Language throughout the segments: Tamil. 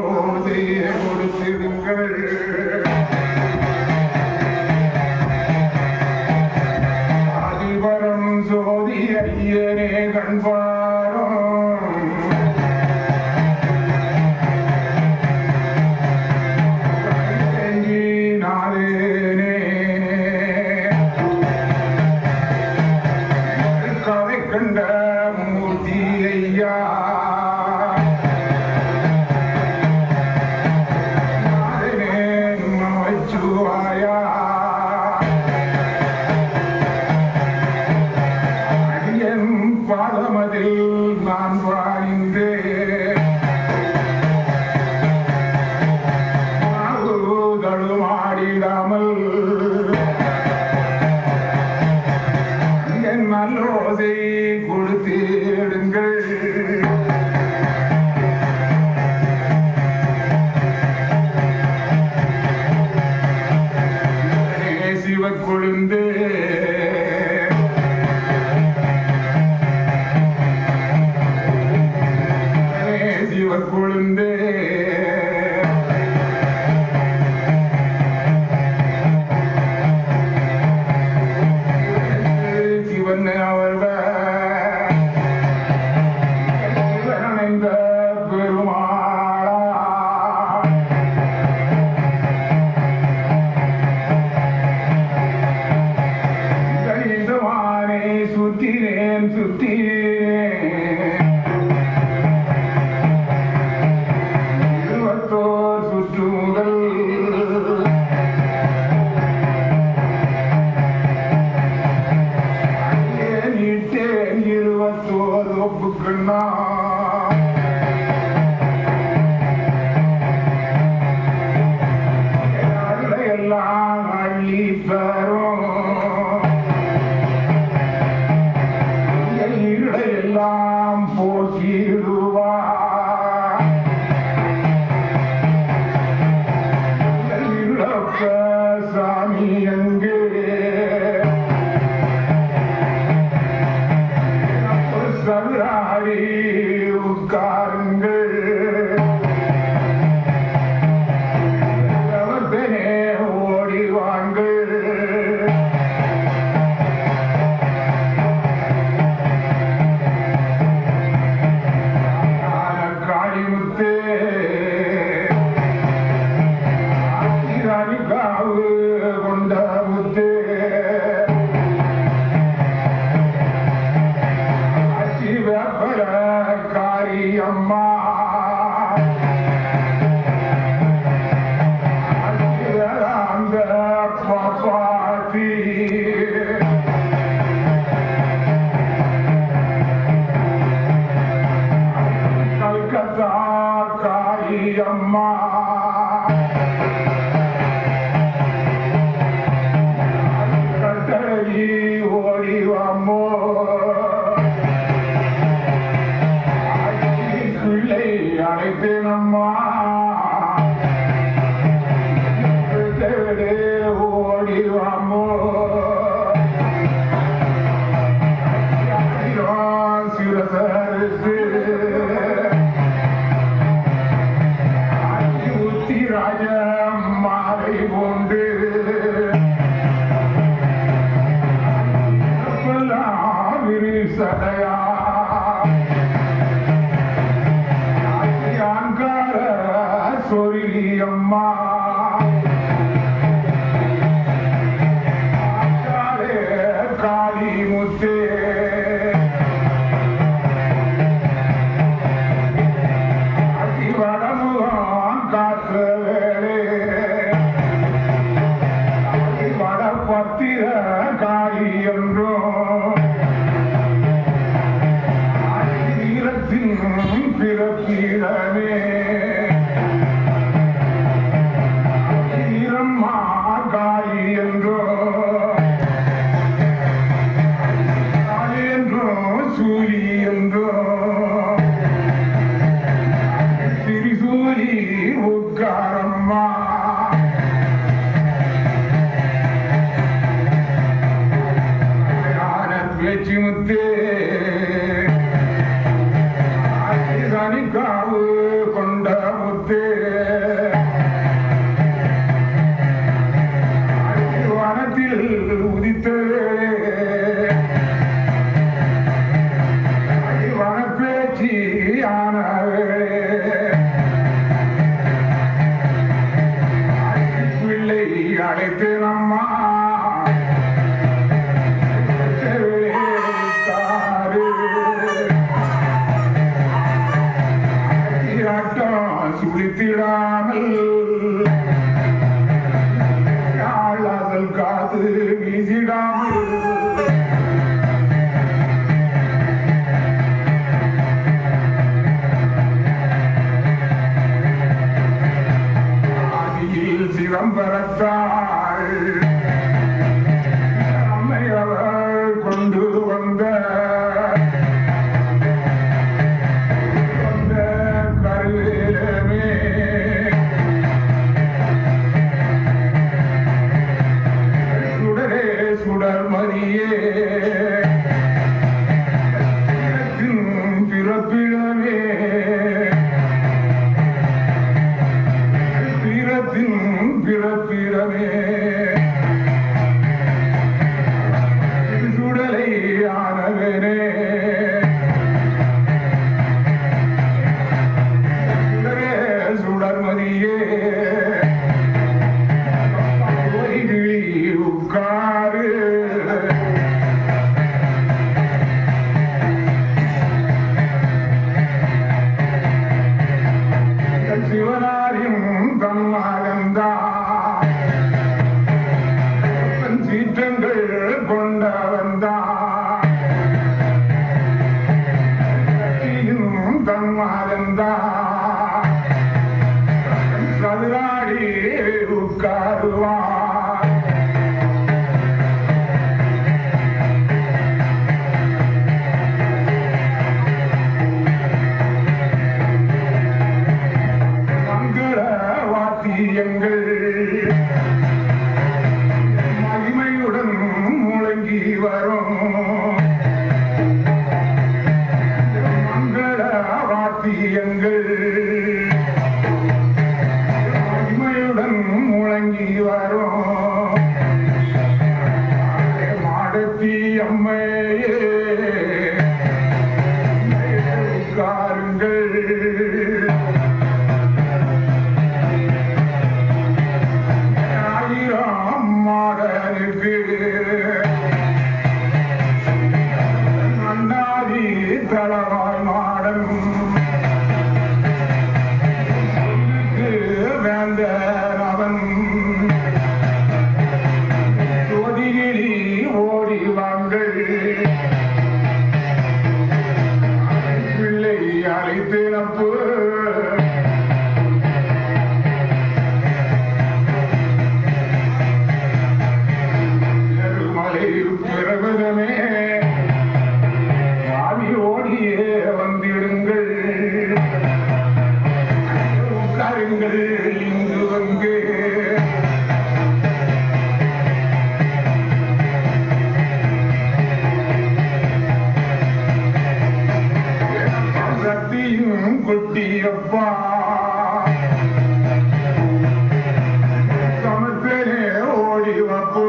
நல்லோதை கொடுத்திடுங்கள். அதிபரம் சோதி ஐயனே கண்பாரும் கண்ட மூர்த்தி ஐயா நமச்சுவாயா அடியன் பாதமதில் நான் வாழ்ந்தே தடுமாடிடாமல் நல்லோதை கொடுத்திடுங்கள். சிவக்கொழுந்து சிவக்கொழுந்து சிவன் அவர் சுத்தினேன் இருபத்தோர் சுற்றுங்கள் நீட்டேன் இருபத்தோர் ஒப்புக்கண்ணா எல்லாம் அள்ளி தரும் எல்லாம் போக்கிடுவா சாமி அங்கு சதுராடி உட்காருங்கள் ஓடி வாங்கள் கொண்ட முத்து அச்சி வேப்பர காரி அம்மா அந்த பாப்பாத்தி கல்கத்தா காரி அம்மா ஓடிவாமோ பிள்ளை அழைத்தேனம்மா ஓடிவாமோ சிவசரித்து ஊத்தி ராஜ மாலை கொண்டு சடையா சொரி அம்மா காளி முத்தே வடமுகம் காற்ற வேளே வட பத்திர காளி என்றும் பிறப்பிடமே ஈரம்மா காளி என்றோ சூரி என்றோ திரிசூரி உட்காரம்மா பேச்சு முத்தே காவு கொண்ட வித்திடாமல் ஆளாதல் காத்து வீசிடாமல் ஆதியில் சிதம்பரத்தாள் அம்மையவர் கொண்டு வந்த சுடர்மதியே பிறப்பிடமே தீரத்தின் பிறப்பிடமே சுடலை ஆனவனே சுடர்மதியே உட்காரு சிவனாரியும் தன்மகந்தா சீற்றங்கள் கொண்டவந்தா தன்மகந்தா சதுராடி உட்காருவா வாத்தியங்கள் மகிமையுடன் முழங்கி வரும் மங்கள வாத்தியங்கள் மகிமையுடன் முழங்கி வரும் மாடத்தி அம்மையே உட்காருங்கள் நன்னாதி தளவாய் மாடன் வேந்தன் அவன் ஜோதிகிரி ஓடி வாங்கள் பிள்ளை அழைத்தினப்பு பிரபலமே ஆவி ஓடியே வந்திடுங்கள் உட்காருங்கள் இங்கு வந்து சக்தியும் குட்டியப்பா சமத்தனே ஓடி வப்பு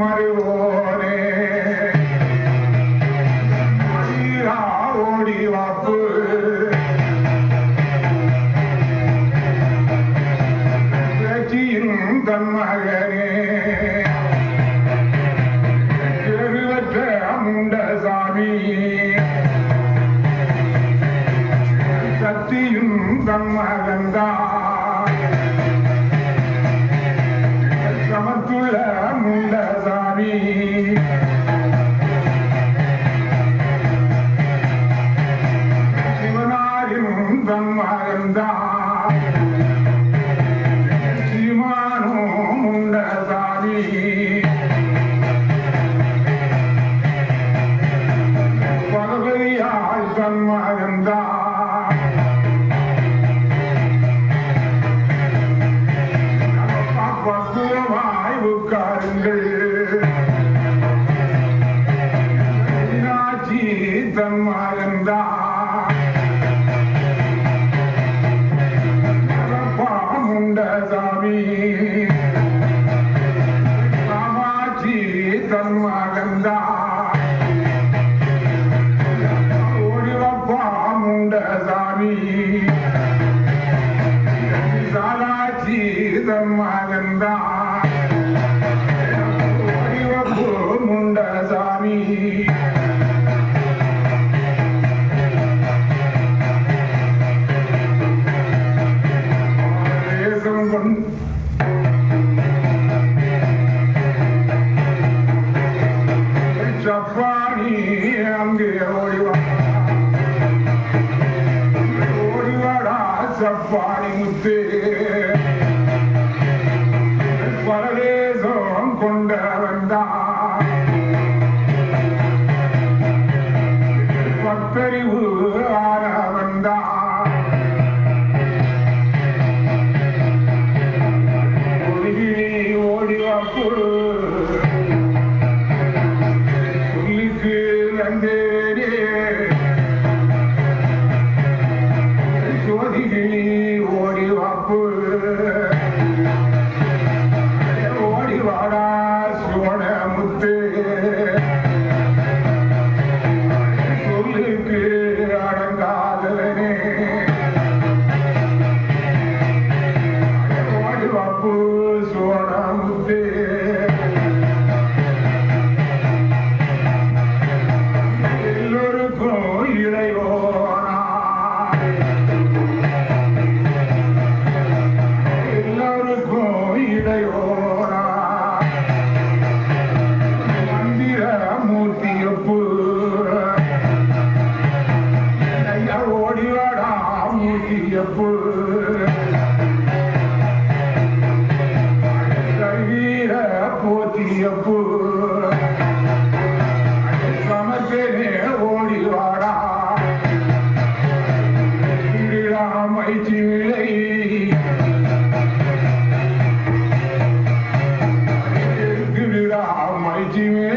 மறுவோனே ஓடி வாப்பு பேச்சியின் தன்மகனே திருவற்ற முண்டசாமி சக்தியும் தன்மகந்தா சமத்துள்ள முண்டசாமி சிவனாரின் தன்மகந்தா சீமானோ முண்டசாமி பகவதியாய் தன்மகந்தா பக்குவமாய் உட்காருங்கள் மீனாட்சி தன்மகந்தா முண்டசாமி காமாட்சி தன்மகந்தா ஓடிவப்பா முண்டசாமி சாலாட்சி தன்மகந்தா ஓடிவப்பு முண்டசாமி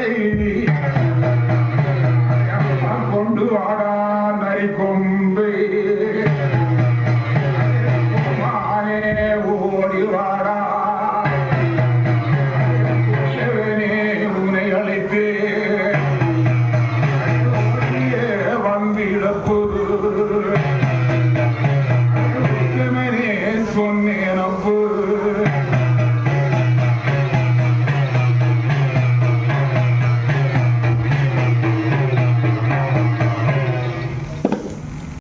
ஏய்